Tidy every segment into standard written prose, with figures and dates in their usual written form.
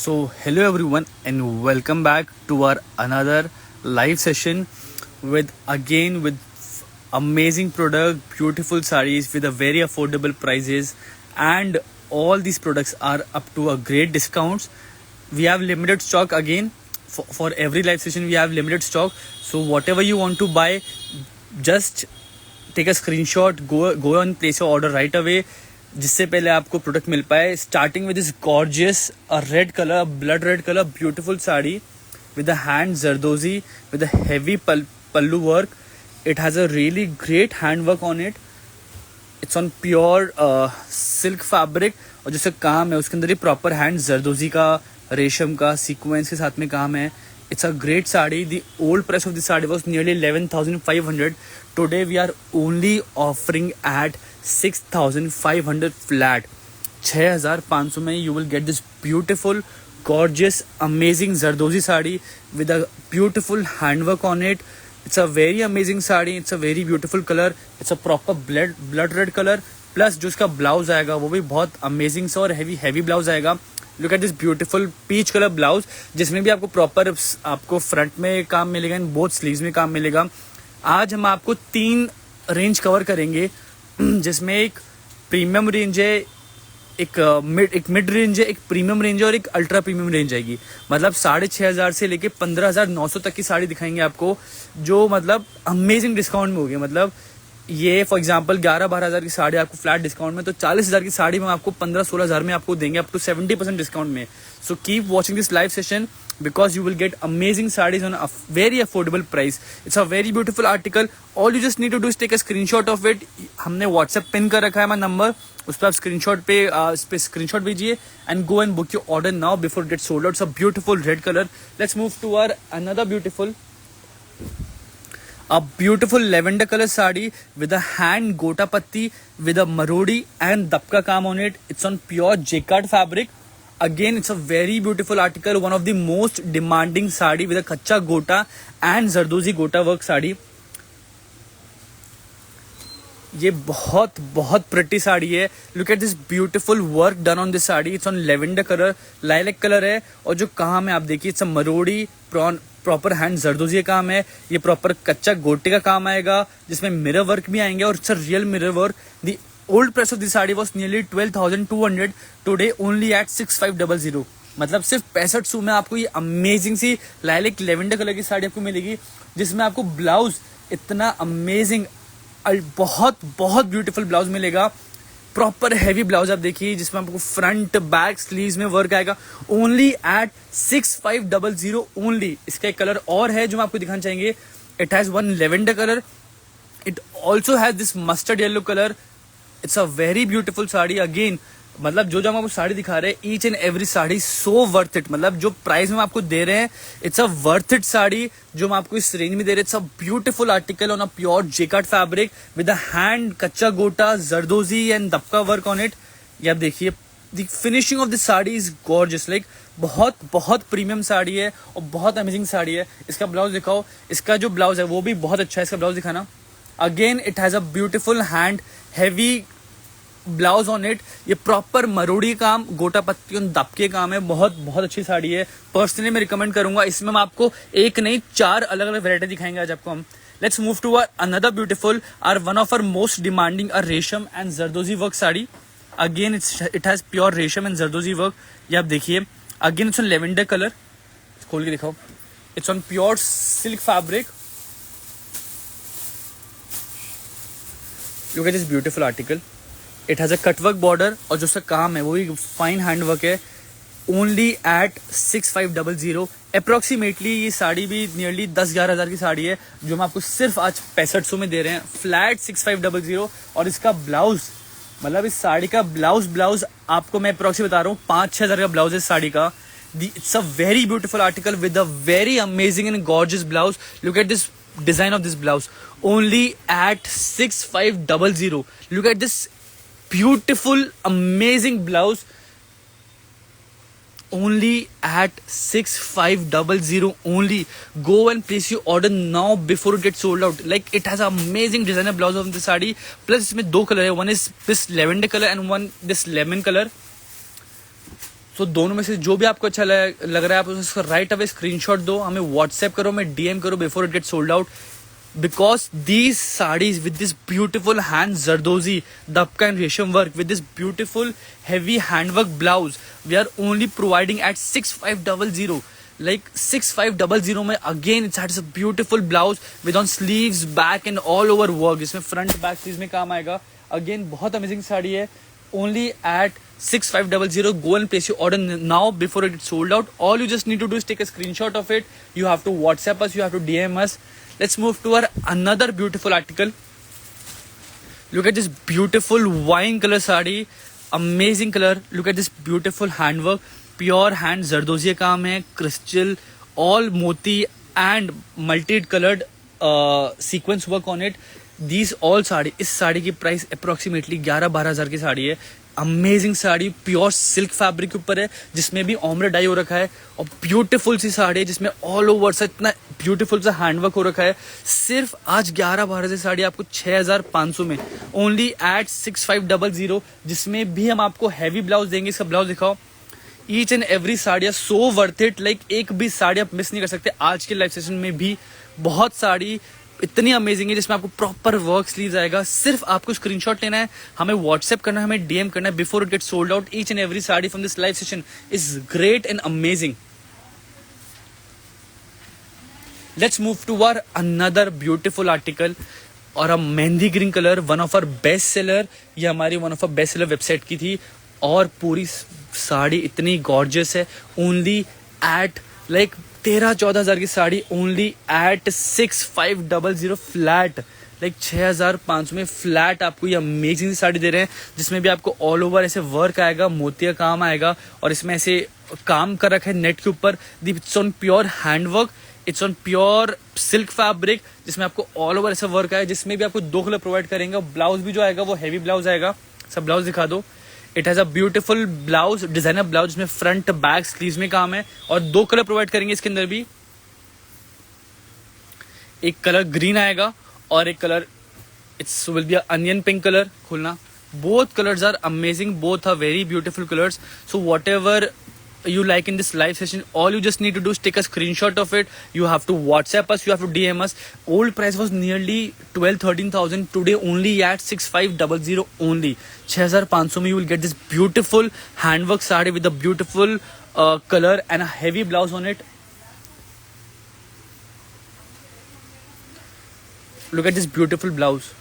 So, hello everyone, and welcome back to our another live session with amazing product, beautiful sarees with a very affordable prices, and all these products are up to a great discounts. We have limited stock again for every live session. We have limited stock, so whatever you want to buy, just take a screenshot, go and place your order right away, जिससे पहले आपको product मिल पाए. Starting with this gorgeous red colour, blood red colour, beautiful sari with a hand zardozi with a heavy pallu work. It has a really great hand work on it. It's on pure silk fabric और जैसे काम है उसके अंदर ही proper hand जरदोजी का, रेशम का sequence के साथ में काम है. It's a great sari. The old price of this sari was nearly 11,500. Today we are only offering at 6,500 flat. 6,500 में you will get this beautiful, gorgeous, amazing Zardozi sari with a beautiful handwork on it. It's a very amazing sari. It's a very beautiful color. It's a proper blood red color. Plus जो इसका blouse आएगा वो भी बहुत amazing सा और heavy blouse आएगा. Look at this beautiful peach colour blouse, जिसमें भी आपको प्रॉपर आपको फ्रंट में काम मिलेगा, इन बोथ स्लीव्स में काम मिलेगा. आज हम आपको 3 रेंज कवर करेंगे, जिसमें एक प्रीमियम रेंज है, एक मिड रेंज है, एक प्रीमियम रेंज है और एक अल्ट्रा प्रीमियम रेंज आएगी. मतलब 6,500 से लेके 15,900 तक की साड़ी दिखाएंगे आपको, जो मतलब अमेजिंग डिस्काउंट में होगी. मतलब ये फॉर एग्जांपल 11-12 हज़ार की साड़ी आपको फ्लैट डिस्काउंट में, तो 40,000 की साड़ी में आपको 15-16 हज़ार में आपको देंगे, अप टू 70% डिस्काउंट में. So keep watching this live session because you will get amazing sarees on a very affordable price. It's a very beautiful article. All you just need to do is take a screenshot of it. हमने WhatsApp pin कर रखा है हमारा number, उस पर आप screenshot भेजिए and go and book your order now before it gets sold out. It's a beautiful red color. Let's move to our another beautiful lavender color sari with a hand गोटा पत्ती with a marodi and दबका काम on it. It's on pure jacquard fabric. Again, it's a very beautiful article, one of the most demanding sari with a कच्चा गोटा and जरदोजी गोटा work sari. ये बहुत pretty sari है. Look at this beautiful work done on this sari. It's on lavender colour, lilac colour है, और जो काम है आप देखिए, इट्स अ मरोड़ी प्रॉपर हैंड जरदोजी का काम है. ये प्रॉपर कच्चा गोटे का काम आएगा, जिसमें मिरर वर्क भी आएंगे, और it's a real mirror work. The old price of this sari was nearly 12,200. Today only at 6,500. मतलब सिर्फ 6500 में आपको ये अमेजिंग सी लाइलैक लेवेंडर कलर की साड़ी आपको मिलेगी, जिसमें आपको ब्लाउज इतना अमेजिंग, बहुत ब्यूटीफुल ब्लाउज मिलेगा. प्रॉपर हैवी ब्लाउज आप देखिए, जिसमें आपको फ्रंट बैक स्लीव्स में वर्क आएगा. Only at 6,500 only. इसका एक कलर और है जो हम आपको दिखाना चाहेंगे. It has one lavender colour. It also has this mustard yellow colour. It's a very beautiful sari. Again मतलब जो हम आपको साड़ी दिखा रहे हैं, each and every sari so worth it. मतलब जो प्राइस में आपको दे रहे हैं, it's a worth it sari जो हम आपको इस रेंज में दे रहे हैं. It's a beautiful article on a pure jacquard fabric with a hand कच्चा गोटा, जरदोजी एंड दबका वर्क ऑन इट. ये आप देखिए, the finishing of this sari is gorgeous. Like बहुत प्रीमियम साड़ी है और बहुत अमेजिंग साड़ी है. इसका ब्लाउज दिखाओ. इसका जो ब्लाउज है वो भी बहुत अच्छा है. इसका ब्लाउज दिखाना. Again it has a beautiful hand heavy blouse on it. ये प्रॉपर मरोड़ी काम, गोटा पत्ती और दबके काम है. बहुत अच्छी साड़ी है. पर्सनली मैं रिकमेंड करूंगा. इसमें हम आपको एक नहीं 4 अलग अलग वैरायटी दिखाएंगे आज आपको हम. Let's move to another beautiful one of our most demanding resham and zardozi work sari. Again it has pure resham and zardozi work. ये आप देखिए. Again it's on lavender colour. खोल के दिखाओ. It's on pure silk fabric. Look at this beautiful article. It has a cutwork border, और जो उसका काम है वो भी फाइन हैंड वर्क है. Only at 6,500. अप्रोक्सीमेटली ये साड़ी भी नियरली 10-11 हज़ार की साड़ी है, जो हम आपको सिर्फ आज 6500 में दे रहे हैं. फ्लैट 6,500. और इसका ब्लाउज, मतलब इस साड़ी का ब्लाउज आपको मैं अप्रोक्सी बता रहा हूँ, 5-6 हज़ार का ब्लाउज है इस साड़ी का. It's a very beautiful article with a very amazing and gorgeous blouse. Look at this design of this blouse. Only at 6,500. Look at this beautiful amazing blouse. Only at 6,500 only. Go and place your order now before it gets sold out. Like it has amazing designer blouse of this sari. Plus इसमें 2 colour है. One is this lavender color and one this lemon color. सो दोनों में से जो भी आपको अच्छा लग रहा है आप उसका राइट अवे स्क्रीनशॉट दो, हमें व्हाट्सएप करो, हमें डीएम करो before it get sold out. Because these sarees with this beautiful hand zardozi, dabka and resham work with this beautiful heavy handwork blouse, we are only providing at 6500. Like 6500 में again it has a beautiful blouse with on sleeves, back and all over work. इसमें front back sleeves में काम आएगा. Again बहुत amazing sari है. Only at 6500. Go and place your order now before it gets sold out. All you just need to do is take a screenshot of it. You have to WhatsApp us, you have to DM us. Let's move to our another beautiful article. Look at this beautiful wine color sari, amazing color. Look at this beautiful handwork, pure hand zardozi काम है, crystal, all moti and multi-colored sequence work on it. These all sari, इस साड़ी की price approximately 11-12 हज़ार की साड़ी है. Amazing sari, pure silk fabric के ऊपर है जिसमें भी ओमरे डाई हो रखा है और ब्यूटीफुल सी साड़ी है जिसमें ऑल ओवर से इतना ब्यूटीफुल सा हैंडवर्क हो रखा है. सिर्फ आज 11-12 से साड़ी आपको 6500 में, ओनली एट 6500, जिसमें भी हम आपको हैवी ब्लाउज देंगे. इसका ब्लाउज दिखाओ. Each and every sari are so worth it. Like एक भी साड़ी आप मिस नहीं कर सकते. आज के लाइव सेशन में भी बहुत साड़ी इतनी अमेजिंग है जिसमें आपको प्रॉपर वर्क स्लीव्स आएगा. सिर्फ आपको स्क्रीनशॉट लेना है, हमें व्हाट्सएप करना है, हमें डीएम करना है before it get sold out. Each and every sari from this live session is great and amazing. Let's move to our another beautiful article और a mehndi green colour, one of our best seller. ये हमारी one of our best seller website की थी और पूरी साड़ी इतनी gorgeous है. Only at like 13-14 हज़ार की sari, only at 6500 flat. Like 6500 में फ्लैट आपको ये अमेजिंग साड़ी दे रहे हैं जिसमें भी आपको ऑल ओवर ऐसे वर्क आएगा, मोतिया काम आएगा और इसमें ऐसे काम कर रखा है नेट के ऊपर. It's on pure handwork, it's on pure silk fabric जिसमें आपको ऑल ओवर ऐसा वर्क आएगा, जिसमें भी आपको 2 कलर प्रोवाइड करेंगे. ब्लाउज भी जो आएगा वो हैवी ब्लाउज आएगा. सब ब्लाउज दिखा दो. It has a beautiful blouse, designer blouse जिसमें फ्रंट बैक स्लीव्स में काम है और 2 कलर प्रोवाइड करेंगे इसके अंदर भी. एक कलर ग्रीन आएगा और एक colour it's will be onion pink colour. खोलना. Both colours are amazing, both are very beautiful colours. So whatever you like in this live session, all you just need to do is take a screenshot of it. You have to WhatsApp us, you have to DM us. Old price was nearly 12-13,000. Today only at 6500 only. 6500 में you will get this beautiful handwork saree with a beautiful color and a heavy blouse on it. Look at this beautiful blouse.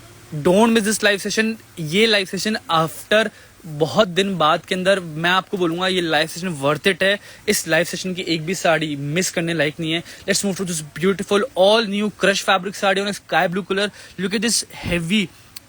Don't miss this live session. ये live session after बहुत दिन बाद के अंदर मैं आपको बोलूंगा ये लाइव सेशन वर्थ इट है. इस लाइव सेशन की एक भी साड़ी मिस करने लायक नहीं है. Let's move to this beautiful all new crush fabric sari on sky blue colour. Look at this heavy,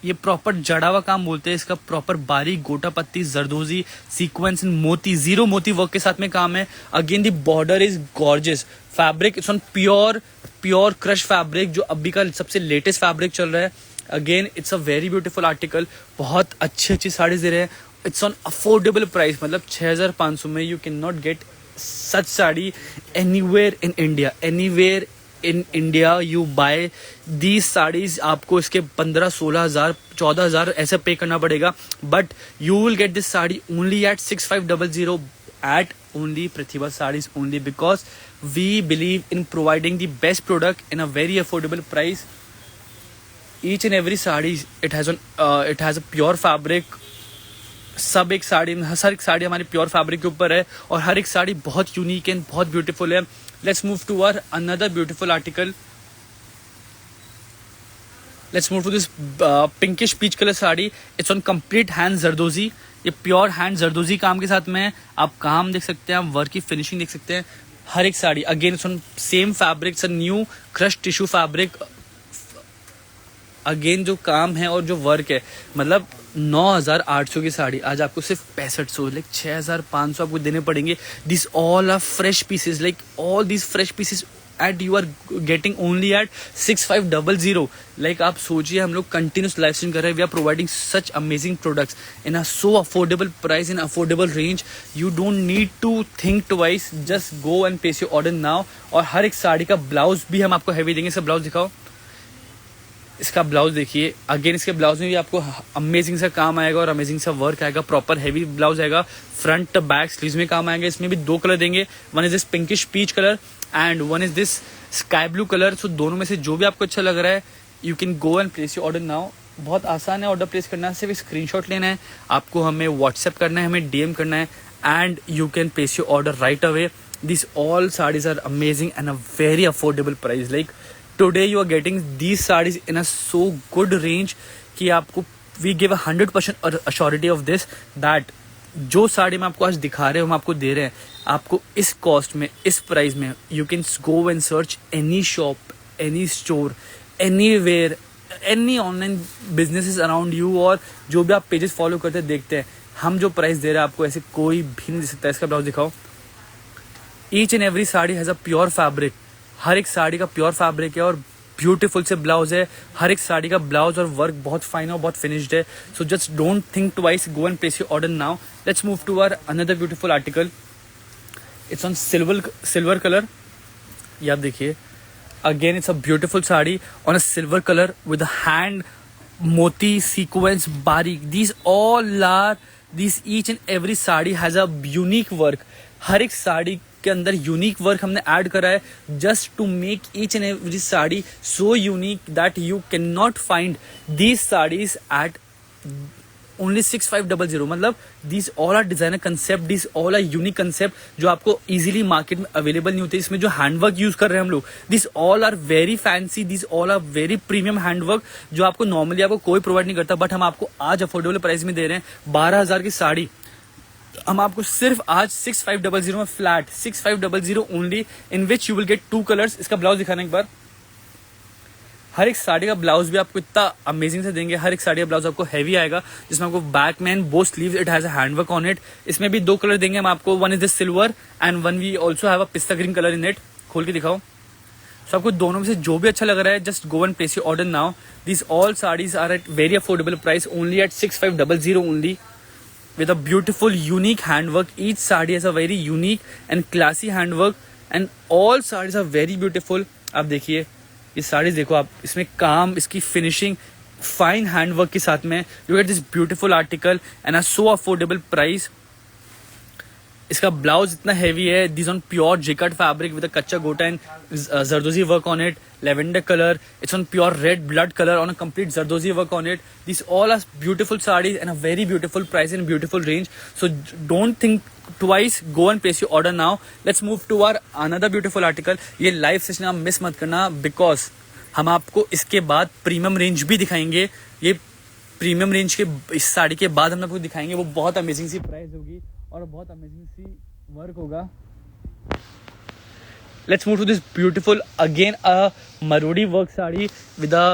ये प्रॉपर जड़ा हुआ काम बोलते हैं इसका. प्रॉपर बारीक गोटा पत्ती, जरदोजी, सीक्वेंस एंड मोती, 0 मोती वर्क के साथ में काम है. Again the border is gorgeous. Fabric it's on pure crush fabric जो अभी का सबसे लेटेस्ट फैब्रिक चल रहा है. Again it's a very beautiful article. बहुत अच्छी साड़ीज दे रहे हैं. इट्स ऑन अफोर्डेबल प्राइस, मतलब 6500 में you can not get such sari anywhere in India. Anywhere in India you buy these saris आपको इसके 15-16 हज़ार 14 हज़ार ऐसे पे करना पड़ेगा. But you will get this sari only at 6500 at only Pratibha Sarees only, because we believe in providing the best product in a very affordable price. Each and every sari it has a pure fabric. सब एक साड़ी, हर एक साड़ी हमारी pure fabric के ऊपर है और हर एक साड़ी बहुत यूनिक एंड बहुत ब्यूटीफुल है. Let's move to our another beautiful article. Let's move to this pinkish peach colour sari. It's on complete hand zardozi. ये प्योर हैंड जरदोजी काम के साथ में आप काम देख सकते हैं, आप वर्क की फिनिशिंग देख सकते हैं. हर एक sari again it's on same fabric, it's a new crush tissue fabric. Again जो काम है और जो वर्क है, मतलब 9800 की साड़ी आज आपको सिर्फ 6500, लाइक 6500 आपको देने पड़ेंगे. This all are fresh pieces, like all this fresh pieces at you are getting only at 6500. Like आप सोचिए, हम लोग कंटिन्यूस लाइव स्ट्रीम कर रहे हैं. We are providing such amazing products in a so affordable price, in affordable range. You don't need to think twice, just go and place your order now. और हर एक साड़ी का ब्लाउज भी हम आपको हैवी देंगे. सब ब्लाउज दिखाओ. इसका ब्लाउज देखिए, अगेन इसके ब्लाउज में भी आपको अमेजिंग सा काम आएगा और अमेजिंग सा वर्क आएगा, प्रॉपर हैवी ब्लाउज आएगा, फ्रंट बैक स्लीव्स में काम आएगा। इसमें भी दो कलर देंगे, one is this pinkish peach colour and one is this sky blue colour. So दोनों में से जो भी आपको अच्छा लग रहा है, you can go and place your order now. बहुत आसान है ऑर्डर प्लेस करना, सिर्फ स्क्रीनशॉट लेना है, आपको हमें व्हाट्सएप करना है, हमें डीएम करना है and you can place your order right away. These all sarees are amazing and a very affordable price. Like today you are getting these sarees in a so good range कि आपको we give 100% assurity of this that जो साड़ी में आपको आज दिखा रहे हैं हम आपको दे रहे हैं, आपको इस कॉस्ट में, इस प्राइस में you can go and search any shop, any store, anywhere, any online businesses around you, और जो भी आप पेजेस फॉलो करते हैं देखते हैं, हम जो प्राइस दे रहे हैं आपको ऐसे कोई भी नहीं दे सकता। इसका ब्लाउज दिखाओ। Each and every sari has a pure fabric, हर एक साड़ी का प्योर फैब्रिक है और ब्यूटीफुल से ब्लाउज है। हर एक साड़ी का ब्लाउज और वर्क बहुत फाइन है और बहुत फिनिश्ड है। So just don't think twice, go and place your order now. Let's move to our another beautiful article. It's on silver colour. ये आप देखिए, again it's a beautiful sari on a silver colour with hand moti sequence बारीक। These all are this each and every sari has a unique work. हर एक साड़ी के अंदर unique work हमने add करा है just to make each and every sari so unique that you can not find these saris at only 6500। मतलब this all are designer concept, this all are unique concept जो आपको इजीली मार्केट में available नहीं होते। इसमें जो हैंडवर्क यूज कर रहे हैं हम लोग, this all are very fancy, this all are very premium handwork जो आपको नॉर्मली आपको कोई प्रोवाइड नहीं करता, बट हम आपको आज अफोर्डेबल प्राइस में दे रहे हैं। 12,000 की साड़ी हम आपको सिर्फ आज 6500 में, flat 6500 only, in which you will gate 2 colours. इसका ब्लाउज दिखाना एक बार। हर एक साड़ी का ब्लाउज भी आपको इतना अमेजिंग से देंगे। हर एक साड़ी का ब्लाउज आपको हैवी आएगा, जिसमें आपको बैक में both sleeves it has a handwork on it. इसमें भी 2 कलर देंगे हम आपको, one is the silver and one we also have a pista green colour in it. खोल के दिखाओ। सो आपको दोनों में से जो भी अच्छा लग रहा है, just go and place your order now. This all saris are at very affordable price, only at 6500 only, with a beautiful unique handwork. Each saree has a very unique and classy handwork and all sarees are very beautiful. आप देखिए ये साड़ीज देखो आप, इसमें काम, इसकी finishing, fine handwork के साथ में you get this beautiful article and a so affordable price. इसका ब्लाउज इतना हैवी है, दिस ऑन प्योर जिकट fabric with a kachcha gota and zardozi work on it, lavender color. It's on pure red blood color on a complete zardozi work on it. These all are beautiful sarees and a very beautiful price and beautiful range. So don't think twice, go and place your order now. Let's move to our another beautiful article. ये live session आप miss मत करना, because हम आपको इसके बाद premium range भी दिखाएंगे। ये प्रीमियम रेंज के इस साड़ी के बाद हम आपको दिखाएंगे, वो बहुत अमेजिंग सी प्राइस होगी और बहुत अमेजिंग सी वर्क होगा। Let's move to this beautiful, again a marodi work sari with a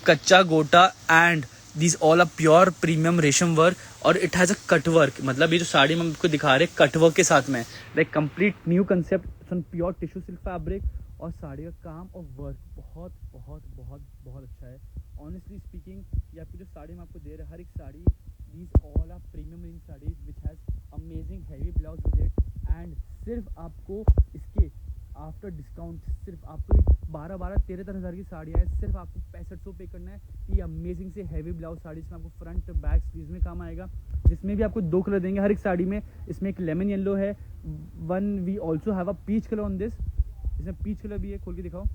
kacha gota and these all are pure premium रेशम work और it has a cut work। मतलब ये जो साड़ी हम आपको दिखा रहे हैं कट वर्क के साथ में, like complete new concept, it's on pure tissue silk fabric और साड़ी का काम और वर्क बहुत बहुत बहुत बहुत अच्छा है। Honestly speaking, ये आपकी जो साड़ी हम आपको दे रहे हैं, हर एक sari, these all are premium range sarees which has amazing heavy blouse with it and सिर्फ आपको इसके आफ्टर डिस्काउंट सिर्फ आपको 12-13 हज़ार की साड़ियाँ है, सिर्फ आपको 6500 पे करना है। ये अमेजिंग से हैवी ब्लाउज साड़ी, इसमें आपको फ्रंट बैक स्लीव्स में काम आएगा, जिसमें भी आपको 2 कलर देंगे हर एक साड़ी में। इसमें एक लेमन येलो है, one we also have a peach colour on this, इसमें पीच कलर भी है, खोल के दिखाओ।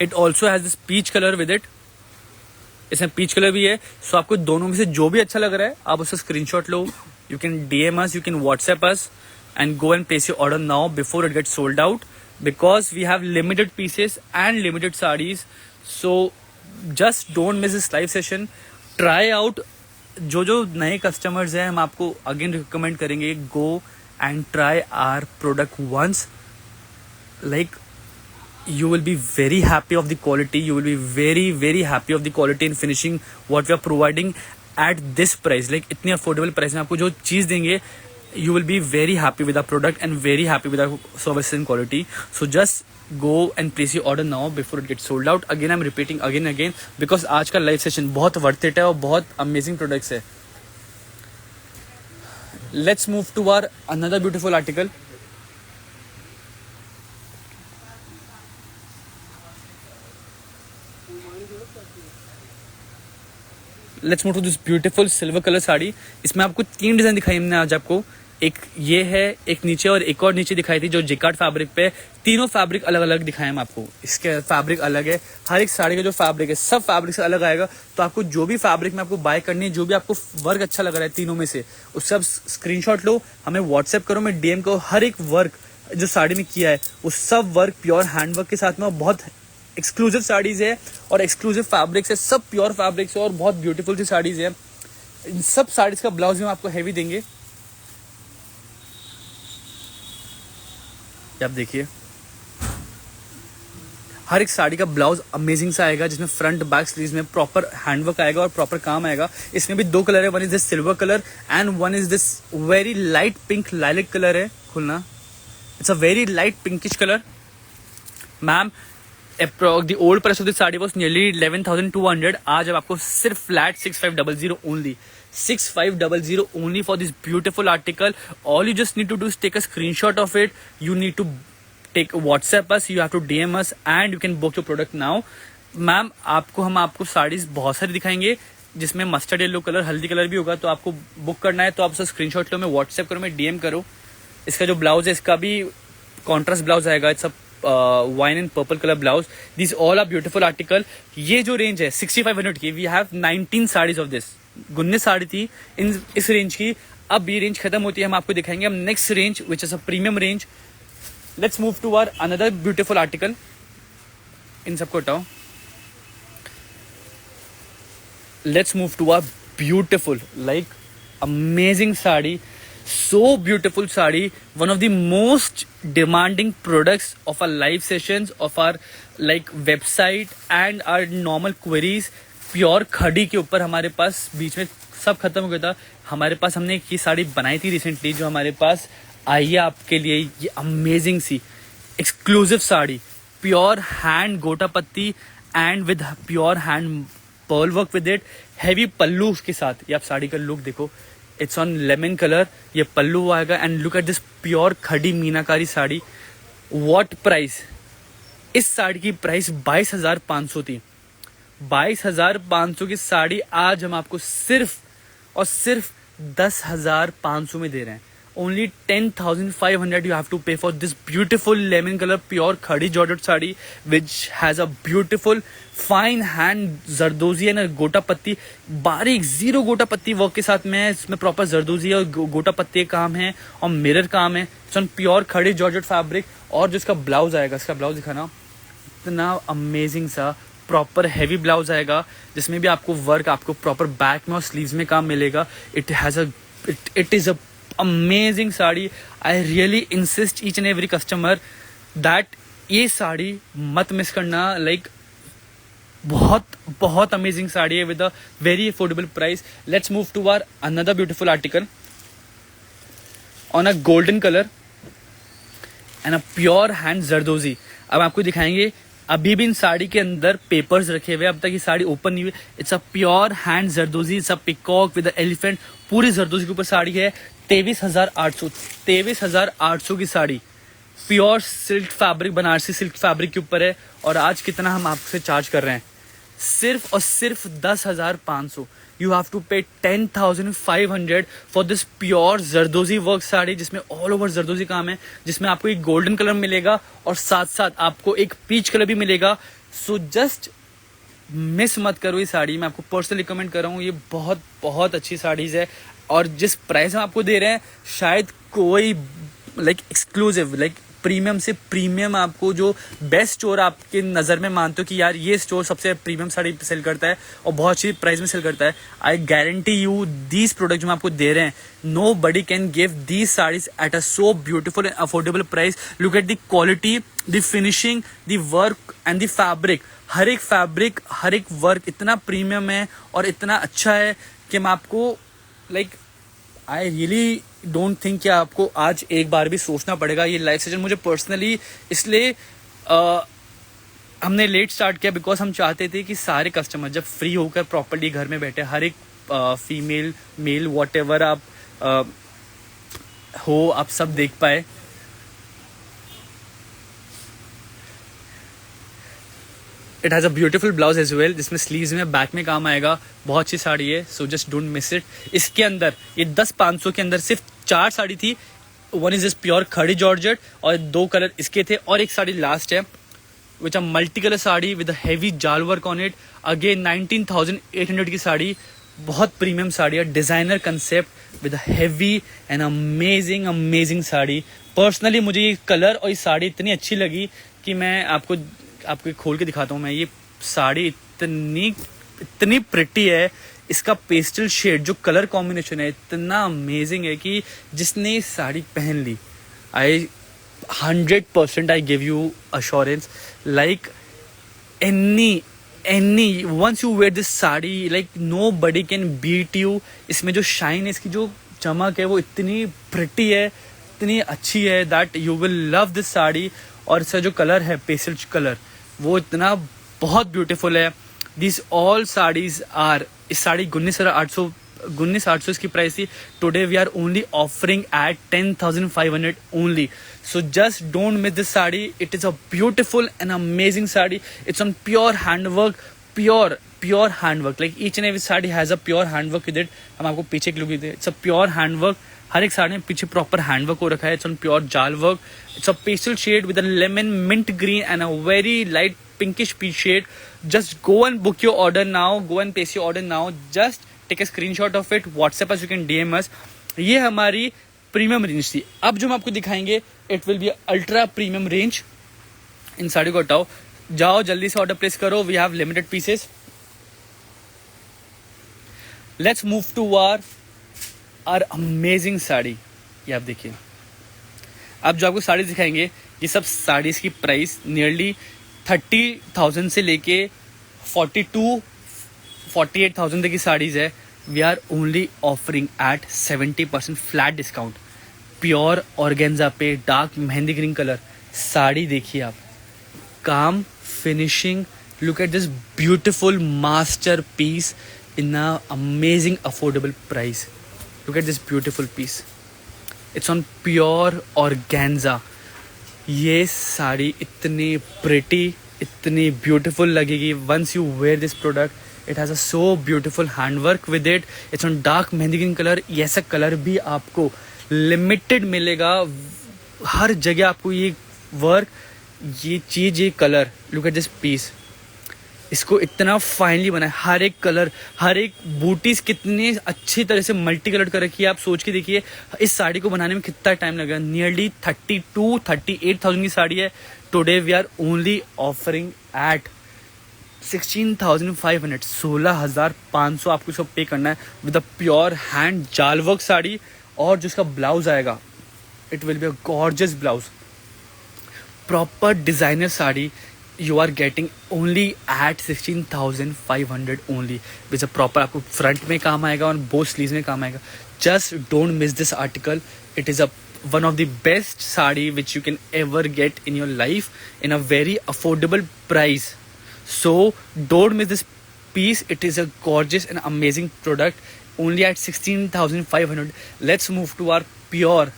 It also has this peach colour with it, इसमें पीच कलर भी है। सो आपको दोनों में से जो भी अच्छा लग रहा है आप उसका screenshot low, you can DM us, you can WhatsApp us and go and place your order now before it gets sold out, because we have limited pieces and limited sarees. So just don't miss this live session. Try out, जो नए customers हैं हम आपको again recommend करेंगे, go and try our product once. Like you will be very happy of the quality, you will be very very happy of the quality and finishing what we are providing at this price. Like इतनी affordable price में आपको जो चीज़ देंगे, you will be very happy with our product and very happy with our service and quality. So just go and place your order now before it gets sold out. Again I'm repeating again because आज का live session बहुत worth it है और बहुत amazing products है। Let's move to our another beautiful article. Let's move to this beautiful silver colour sari. इसमें आपको 3 design दिखाई हमने आज आपको। एक ये है, एक नीचे और एक और नीचे दिखाई थी जो जिकार्ड फैब्रिक पे। तीनों फैब्रिक अलग अलग दिखाए हम आपको। इसके फैब्रिक अलग है, हर एक साड़ी का जो फैब्रिक है सब फैब्रिक से अलग आएगा। तो आपको जो भी फैब्रिक में आपको बाय करनी है, जो भी आपको वर्क अच्छा लग रहा है तीनों में से, उस सब स्क्रीनशॉट लो, हमें व्हाट्सएप करो, मैं डीएम को हर एक वर्क जो साड़ी में किया है वो सब वर्क प्योर हैंडवर्क के साथ में, और बहुत एक्सक्लूसिव साड़ीज है और एक्सक्लूसिव फैब्रिक्स है, सब प्योर फैब्रिक्स है और बहुत ब्यूटीफुल सी साड़ीज है। इन सब साड़ीज का ब्लाउज भी हम आपको हैवी देंगे। आप देखिए हर एक साड़ी का ब्लाउज अमेजिंग सा आएगा, जिसमें फ्रंट बैक स्लीव्स में प्रॉपर हैंडवर्क आएगा और प्रॉपर काम आएगा। इसमें भी 2 कलर है, one is this silver colour and one is this very light pink lilac colour है। खुलना, it's a very light pinkish colour. Ma'am the old price of this sari was nearly 11,200. आज अब आपको सिर्फ फ्लैट 6500 only. 6500 only for this beautiful article. All you just need to do is take a screenshot of it. You need to take WhatsApp us. You have to DM us and you can book your product now. Ma'am हम आपको साड़ीज बहुत सारी दिखाएंगे जिसमें mustard yellow colour, हल्दी colour भी होगा। तो आपको बुक करना है तो आप उसका स्क्रीनशॉट लो, मैं व्हाट्सएप करो, मैं डीएम करो। इसका जो ब्लाउज है इसका भी कॉन्ट्रास्ट ब्लाउज आएगा। It's wine and purple colour blouse. This all are beautiful article. ये जो रेंज है 6500 की, we have 19 saris of this. 19 sari थी इस रेंज की। अब ये रेंज खत्म होती है, हम आपको दिखाएंगे हम next range which is a premium range. Let's move to our another beautiful article. इन सबको हटाओ। Let's move to our beautiful like amazing sari. So beautiful sari, one of the most demanding products of our live sessions, of our like website and our normal queries. Pure खड़ी के ऊपर हमारे पास बीच में सब खत्म हो गया था। हमारे पास हमने एक ये साड़ी बनाई थी रिसेंटली जो हमारे पास आई है आपके लिए। ये अमेजिंग सी exclusive sari, pure hand gota patti and with pure hand pearl work with it, heavy pallu के साथ। ये आप साड़ी का लुक देखो, इट्स ऑन लेमन कलर, ये पल्लू आएगा and look at this pure खड़ी मीनाकारी साड़ी। What price? इस साड़ी की प्राइस 22,500 थी। 22,500 की साड़ी आज हम आपको सिर्फ और सिर्फ 10,500 में दे रहे हैं। Only 10,500 you have to pay for this beautiful lemon color pure khadi Georgette sari which has a beautiful fine hand zardozi and गोटा पत्ती, बारीक जीरो गोटा पत्ती वर्क के साथ में। इसमें प्रॉपर जरदोजी और गोटा पत्ती काम है और मिरर काम है। इट्स प्योर खड़ी जॉर्जेट फैब्रिक। और जो इसका ब्लाउज आएगा, इसका ब्लाउज दिखाना, इतना अमेजिंग सा प्रॉपर हैवी ब्लाउज आएगा जिसमें भी आपको वर्क, आपको प्रॉपर बैक में और स्लीव्स में काम मिलेगा। It is a amazing sari. I really insist each and every customer that ये साड़ी मत मिस करना। लाइक बहुत बहुत अमेजिंग साड़ी है with a very affordable price. Let's move to our another beautiful article on a golden colour and a pure hand zardozi. अब आपको दिखाएंगे, अभी भी इन साड़ी के अंदर पेपर्स रखे हुए, अब तक ये साड़ी ओपन नहीं हुई। It's a pure hand zardozi, it's a peacock with elephant, पूरी जरदोजी के ऊपर साड़ी है। 23,800 की sari pure silk fabric, Banarasi silk fabric के ऊपर है। और आज कितना हम आपसे चार्ज कर रहे हैं? सिर्फ और सिर्फ 10,500। यू हैव टू पे 10,500 for this pure zardozi work sari जिसमें ऑल ओवर जरदोजी काम है, जिसमें आपको एक गोल्डन कलर मिलेगा और साथ साथ आपको एक पीच कलर भी मिलेगा। सो जस्ट मिस मत करो ये साड़ी। मैं आपको पर्सनली रिकमेंड कर रहा हूँ, ये बहुत बहुत अच्छी साड़ीज है। और जिस प्राइस हम आपको दे रहे हैं, शायद कोई लाइक एक्सक्लूसिव लाइक प्रीमियम से प्रीमियम आपको जो बेस्ट स्टोर आपके नज़र में मानते हो कि यार ये स्टोर सबसे प्रीमियम साड़ी सेल करता है और बहुत अच्छी प्राइस में सेल करता है, I guarantee you these product जो हम आपको दे रहे हैं, nobody can give these saris at a so beautiful and affordable price. Look at the quality, the finishing, the work and the fabric. हर एक वर्क इतना प्रीमियम है और इतना अच्छा है कि मैं आपको like I really don't think कि आपको आज एक बार भी सोचना पड़ेगा। ये लाइव सेशन मुझे पर्सनली इसलिए हमने लेट स्टार्ट किया बिकॉज हम चाहते थे कि सारे कस्टमर जब फ्री होकर प्रॉपर्ली घर में बैठे, हर एक फीमेल मेल वॉट एवर आप हो, आप सब देख पाए। It has a beautiful blouse as well, जिसमें स्लीव्स में बैक में काम आएगा। बहुत अच्छी साड़ी है, so just don't miss it. इसके अंदर ये 10-500 के अंदर सिर्फ 4 साड़ी थी। वन इज दिस प्योर खड़ी जॉर्जेट और 2 कलर इसके थे, और एक साड़ी लास्ट है which a multi colour sari with heavy jaal work on it. Again 19,800 की साड़ी, बहुत प्रीमियम साड़ी है, designer concept with heavy and amazing amazing sari. Personally मुझे ये कलर और ये साड़ी इतनी अच्छी लगी कि मैं आपको खोल के दिखाता हूँ। मैं ये साड़ी इतनी प्रिटी है, इसका पेस्टल शेड जो कलर कॉम्बिनेशन है इतना अमेजिंग है कि जिसने ये साड़ी पहन ली, I 100% I give you assurance, like any once you wear this sari, like nobody can beat you. इसमें जो शाइन है, इसकी जो चमक है वो इतनी प्रिटी है, इतनी अच्छी है that you will love this sari. और इसका जो कलर है पेस्टल कलर, वो इतना बहुत ब्यूटीफुल है। दिस ऑल साड़ीज आर, इस साड़ी 19,800 इसकी प्राइस थी। Today we are only offering at 10,500 only. So just don't miss this sari, it is a beautiful and amazing sari. It's on pure handwork, pure handwork, like each and every sari has a pure handwork with it. हम आपको पीछे की look देते हैं, it's a pure handwork. हर एक साड़ी में पीछे प्रॉपर हैंडवर्क हो रखा है। इट्स ऑन प्योर जाल work, it's a pastel shade with a lemon mint green and a very light pinkish peach shade. Just go and book your order now, go and place your order now. Just take a screenshot of it, WhatsApp us, you can DM us. ये हमारी premium range थी। अब जो हम आपको दिखाएंगे it will be ultra premium range. इन साड़ी को हटाओ, जाओ जल्दी से ऑर्डर प्लेस करो, we have limited pieces. Let's move to our amazing sari. ये आप देखिए, अब जो आपको साड़ी दिखाएंगे ये सब साड़ीज की प्राइस नियरली 30,000 से लेके 42-48,000 तक की साड़ीज है। We are only offering at 70% flat discount. Pure organza पे dark mehndi green colour sari देखिए आप, काम finishing, look at this beautiful masterpiece in a amazing affordable price. Look at this beautiful piece, it's on pure organza. ये साड़ी इतनी pretty, इतनी beautiful लगेगी once you wear this product. It has a so beautiful handwork with it. It's on dark mehndi green colour. ये ऐसा colour भी आपको limited मिलेगा, हर जगह आपको ये वर्क, ये चीज, ये colour. Look at this piece, इसको इतना फाइनली बना है। हर एक कलर, हर एक बूटीज कितनी अच्छी तरह से मल्टी कलर कर रखी है। आप सोच के देखिए इस साड़ी को बनाने में कितना टाइम लगा। नियरली 32-38,000 की साड़ी है। Today we are only offering at 16,500, 16,500 आपको इसको पे करना है विद अ प्योर हैंड जाल वर्क साड़ी। और जो इसका ब्लाउज आएगा, it will be a gorgeous blouse, proper designer sari. You are getting only at 16,500 only, which a proper आपको फ्रंट में काम आएगा और बोथ स्लीव्स में काम आएगा। Just don't miss this article. It is one of the best sari which you can ever get in your life in a very affordable price. So don't miss this piece. It is a gorgeous and amazing product only at 16,500. Let's move to our pure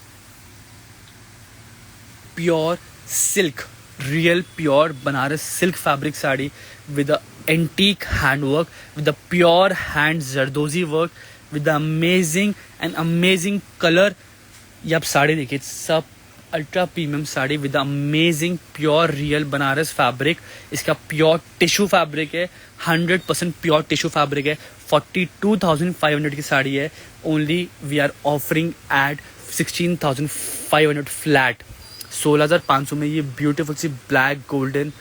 silk, real pure Banaras silk fabric sari with the antique handwork, with the pure hand zardozi work, with the amazing and amazing color. ये आप साड़ी देखिए, सब ultra premium sari with amazing pure real Banaras fabric. इसका pure tissue fabric है, 100% pure tissue fabric है। 42,500 की साड़ी है। Only we are offering at 16,500 flat. 16,500 में ये ब्यूटीफुल सी black golden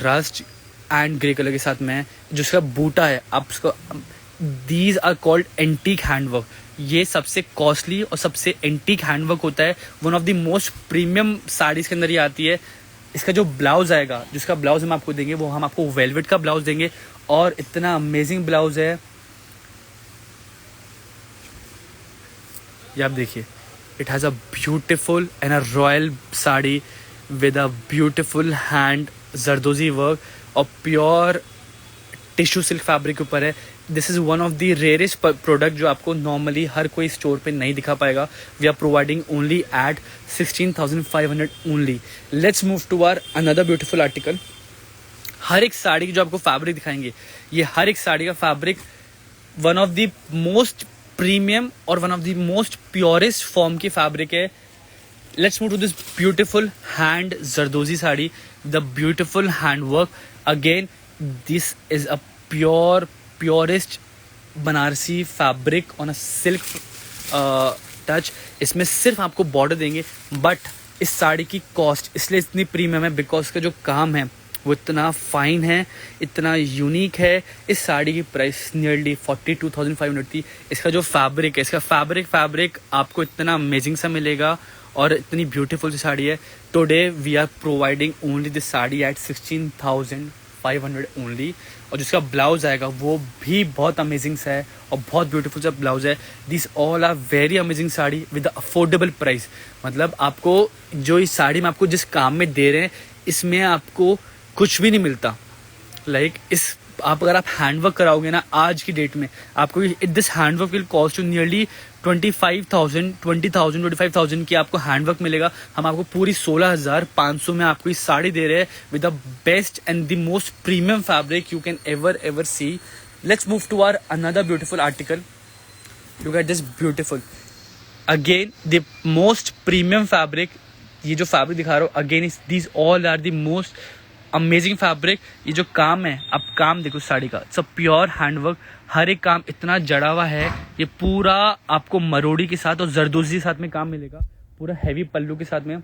rust and grey colour के साथ में जो इसका बूटा है, आप उसको, these are called antique handwork. ये सबसे कॉस्टली और सबसे एंटीक हैंडवर्क होता है। One of the most premium saris के अंदर ये आती है। इसका जो ब्लाउज आएगा, जिसका ब्लाउज हम आपको देंगे, वो हम आपको वेलवेट का ब्लाउज देंगे और इतना अमेजिंग ब्लाउज है। ये आप देखिए, it has a beautiful and a royal sari with a beautiful hand zardozi work और pure टिश्यू सिल्क फैब्रिक के ऊपर है। This is one of the rarest product जो आपको नॉर्मली हर कोई स्टोर पे नहीं दिखा पाएगा। We are providing only at 16,500 only. Let's move to our another beautiful article. हर एक साड़ी की जो आपको फैब्रिक दिखाएंगे, ये हर एक साड़ी का fabric one of the most premium और one of the most purest form की फैब्रिक है. Let's move to this beautiful hand Zardozi sari, the beautiful handwork. Again, this is a purest Banarasi fabric on a silk touch. इसमें सिर्फ आपको border देंगे, but इस साड़ी की cost इसलिए इतनी प्रीमियम है बिकॉज का जो काम है वो इतना फाइन है, इतना यूनिक है. इस साड़ी की प्राइस नियरली 42,500 थी. इसका जो फैब्रिक है, इसका फैब्रिक आपको इतना अमेजिंग सा मिलेगा और इतनी ब्यूटीफुल सी साड़ी है. Today we are providing only this sari at 16,500 only. और जिसका ब्लाउज आएगा वो भी बहुत अमेजिंग सा है और बहुत ब्यूटीफुल सा ब्लाउज है. This all are very amazing sari with affordable price. मतलब आपको जो इस साड़ी में आपको जिस काम में दे रहे हैं, इसमें आपको कुछ भी नहीं मिलता. इस आप अगर आप हैंडवर्क कराओगे ना आज की डेट में, आपको this handwork will cost you nearly 25,000 की आपको हैंडवर्क मिलेगा. हम आपको पूरी 16,500 में आपको इस साड़ी दे रहे हैं with the best and the most premium fabric you can ever see. Let's move to our another beautiful article. Look at this beautiful, again the most premium fabric. ये जो फैब्रिक दिखा रहा हूँ again these all are the most amazing fabric. ये जो काम है, आप काम देखो साड़ी का, इट्स अ प्योर हैंडवर्क. हर एक काम इतना जड़ा हुआ है. ये पूरा आपको मरोड़ी के साथ और जरदोजी के साथ में काम मिलेगा, पूरा हैवी पल्लू के साथ में.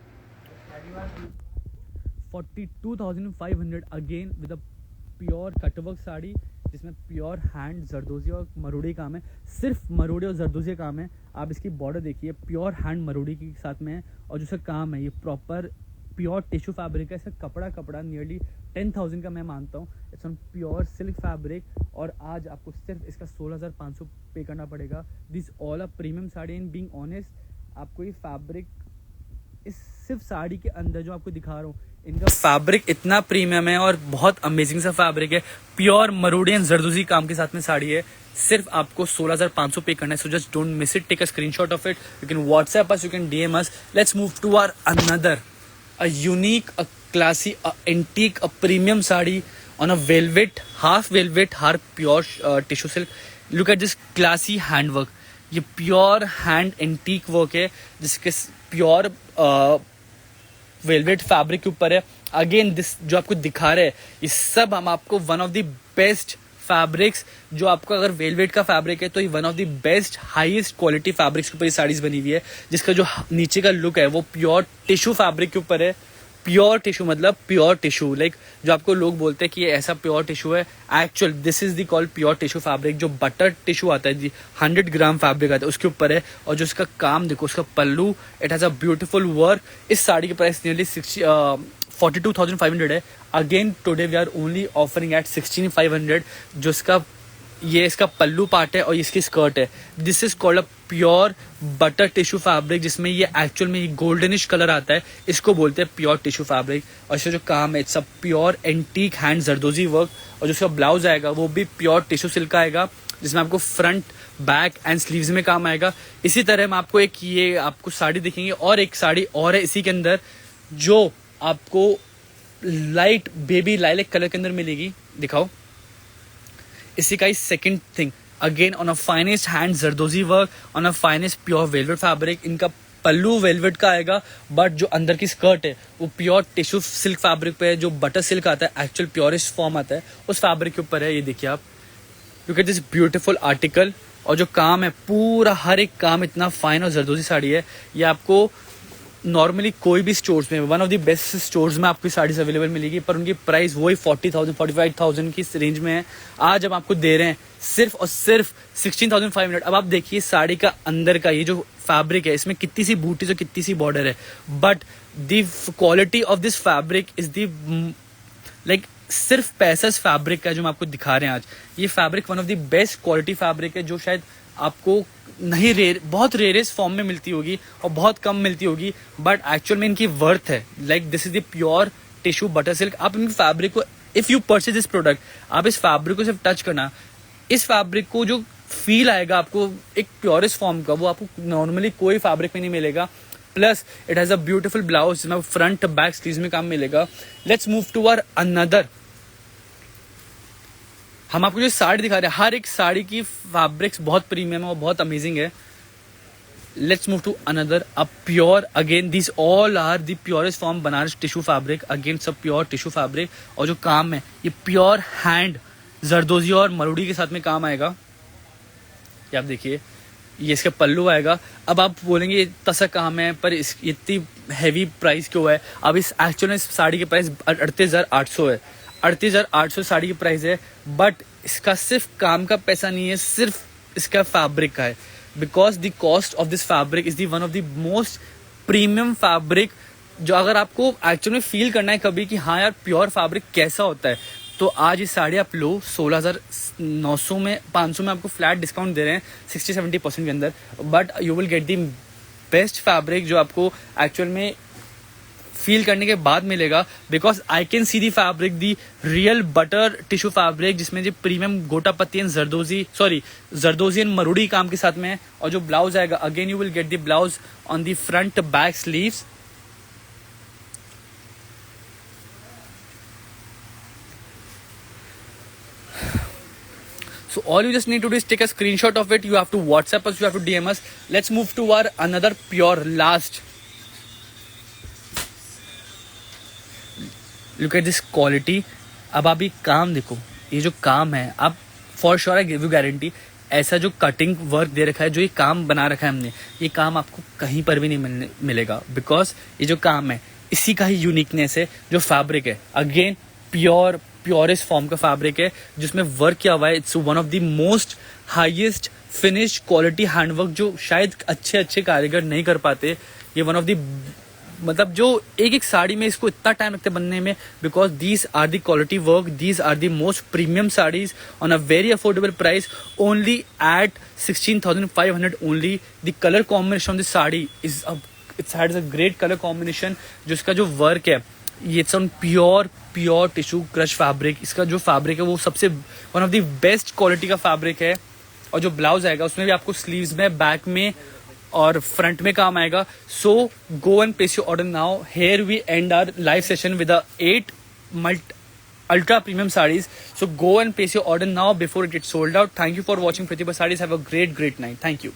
42,500 again with a pure cutwork sari जिसमें प्योर हैंड जरदोजी और मरोड़ी काम है. सिर्फ मरोड़ी और जरदोजी काम है. आप इसकी बॉर्डर देखिए, प्योर हैंड मरोड़ी के साथ में है. और जो इसका काम है ये प्रॉपर प्योर टिश्यू फैब्रिक है. इसका कपड़ा नियरली 10,000 का मैं मानता हूँ. It's on pure silk fabric और आज आपको सिर्फ इसका 16,500 पे करना पड़ेगा. This all a premium sari. In being honest, आपको ये फैब्रिक इस सिर्फ साड़ी के अंदर जो आपको दिखा रहा हूँ, इनका फैब्रिक इतना प्रीमियम है और बहुत अमेजिंग सा फैब्रिक है. प्योर मरोड़ी एंड जरदोजी काम के साथ में साड़ी है. सिर्फ आपको 16,500 पे करना है. So just don't miss it. Take a screenshot of it. You can WhatsApp us, you can DM us. Let's move to our another a unique, a classy, a antique, a premium sari on a velvet, half pure tissue silk. Look at this classy handwork. ये pure hand antique work है जिसके pure velvet fabric के ऊपर है. Again this जो आपको दिखा रहे हैं ये सब हम आपको one of the best fabrics, जो आपको अगर वेलवेट का फैब्रिक है तो ये one of the best highest quality fabrics के ऊपर ये साड़ीज बनी हुई है. जिसका जो नीचे का लुक है वो प्योर टिश्यू फैब्रिक के ऊपर है. प्योर टिश्यू मतलब प्योर टिश्यू, जो आपको लोग बोलते हैं कि ये ऐसा प्योर टिश्यू है, actual this is the called pure tissue fabric. जो बटर टिश्यू आता है जी, 100 ग्राम फैब्रिक आता है उसके ऊपर है. और जो इसका काम देखो, उसका pallu, it has a beautiful work. इस साड़ी की प्राइस नियरली 42,500 है. Again today we are only offering at 16,500. जो इसका पल्लू पार्ट है और इसकी स्कर्ट है. This is called a pure butter tissue fabric जिसमें ये एक्चुअल में ये गोल्डनिश कलर आता है. इसको बोलते हैं प्योर टिश्यू फैब्रिक. और इसका जो काम है it's a pure antique hand zardozi work. और जो इसका ब्लाउज आएगा वो भी प्योर टिश्यू सिल्क का आएगा जिसमें आपको फ्रंट, बैक एंड स्लीव्स में काम आएगा. इसी तरह हम आपको ये आपको साड़ी दिखेंगे और एक साड़ी और है इसी के अंदर जो आपको लाइट बेबी लाइलेक कलर के अंदर मिलेगी. दिखाओ इसी का ही second thing. Again on a finest hand zardozi work on a finest pure velvet fabric. इनका पल्लू वेलवेट का आएगा बट जो अंदर की स्कर्ट है वो प्योर टिश्यू सिल्क फैब्रिक पे है. जो बटर सिल्क आता है एक्चुअल प्योरेस्ट फॉर्म आता है उस फैब्रिक के ऊपर है. ये देखिए आप, look at this beautiful article. और जो काम है पूरा हर एक काम इतना फाइन और जरदोजी साड़ी है. ये आपको नॉर्मली कोई भी स्टोर्स में, one of the best stores में आपको साड़ीज अवेलेबल मिलेगी, पर उनकी प्राइस वही 40,000 45,000 की रेंज में है. आज हम आपको दे रहे हैं सिर्फ और सिर्फ 16,500. अब आप देखिए साड़ी का अंदर का ये जो फैब्रिक है, इसमें कितनी सी बूटीज और कितनी सी बॉर्डर है, but the quality of this fabric is the सिर्फ पैसा फैब्रिक का जो हम आपको दिखा रहे हैं आज. ये fabric one of the best quality fabric है जो शायद आपको नहीं बहुत रेयरेस्ट फॉर्म में मिलती होगी और बहुत कम मिलती होगी, बट एक्चुअल में इनकी वर्थ है. This is the pure tissue butter silk. आप इन फैब्रिक को, if you purchase this product, आप इस फैब्रिक को सिर्फ टच करना, इस फैब्रिक को जो फील आएगा आपको एक प्योरेस्ट फॉर्म का, वो आपको नॉर्मली कोई फैब्रिक में नहीं मिलेगा. Plus it has a beautiful blouse जिसमें फ्रंट बैक स्लीव्स में काम मिलेगा. Let's move to our another हम आपको जो साड़ी दिखा रहे हैं, हर एक साड़ी की फैब्रिक्स बहुत प्रीमियम है और बहुत अमेजिंग है. Let's move to another, a pure, again these all are the purest form Banaras tissue fabric. Again सब प्योर टिश्यू फैब्रिक. और जो काम है ये प्योर हैंड जरदोजी और मरूड़ी के साथ में काम आएगा. ये आप देखिए, ये इसका पल्लू आएगा. अब आप बोलेंगे इतना सा काम है पर इस इतनी हैवी प्राइस क्यों है. अब इस एक्चुअल में इस साड़ी की प्राइस 38,800 है. 38,800 साड़ी की प्राइस है. बट इसका सिर्फ काम का पैसा नहीं है, सिर्फ इसका फैब्रिक का है. Because the cost of this fabric is the one of the most premium fabric. जो अगर आपको एक्चुअल में फील करना है कभी कि हाँ यार प्योर फैब्रिक कैसा होता है, तो आज ये साड़ी आप लो 16,900 में, 500 में आपको फ्लैट डिस्काउंट दे रहे हैं 60-70% के अंदर. But you will get the best fabric जो आपको एक्चुअल में फील करने के बाद मिलेगा. Because I can see the fabric, the real butter tissue fabric, जिसमें जो प्रीमियम गोटा पत्ती एंड जरदोजी एंड मरूड़ी काम के साथ में है. और जो ब्लाउज आएगा, again you will get the blouse on the front back sleeves. So all you just need to do is take a screenshot of it. You have to WhatsApp us, you have to DM us. Let's move to our another pure last. Look at this quality. अब आप ये काम देखो, ये जो काम है, आप for sure I give you guarantee, ऐसा जो कटिंग वर्क दे रखा है, जो ये काम बना रखा है हमने, ये काम आपको कहीं पर भी नहीं मिलेगा. बिकॉज ये जो काम है इसी का ही यूनिकनेस है. जो फैब्रिक है अगेन प्योरेस्ट फॉर्म का फैब्रिक है जिसमें वर्क किया हुआ है. It's one of the most highest finish quality handwork जो शायद अच्छे कारीगर नहीं कर पाते. ये वन ऑफ द मतलब जो एक साड़ी में इसको इतना टाइम लगता है बनने में. Because these are the quality work, these are the most premium saris on a very affordable price, only at 16,500 only. The colour combination of the sari is it's had a great colour combination. जो इसका जो work है, ये it's on pure tissue crush fabric. इसका जो fabric है वो सबसे one of the best quality का फैब्रिक है. और जो ब्लाउज आएगा उसमें भी आपको स्लीव्स में, बैक में और फ्रंट में काम आएगा. So go and place your order now. Here we end our live session with 8 ultra premium sarees. So go and place your order now before it gets sold out. Thank you for watching Pratibha Sarees. Have a great night. Thank you.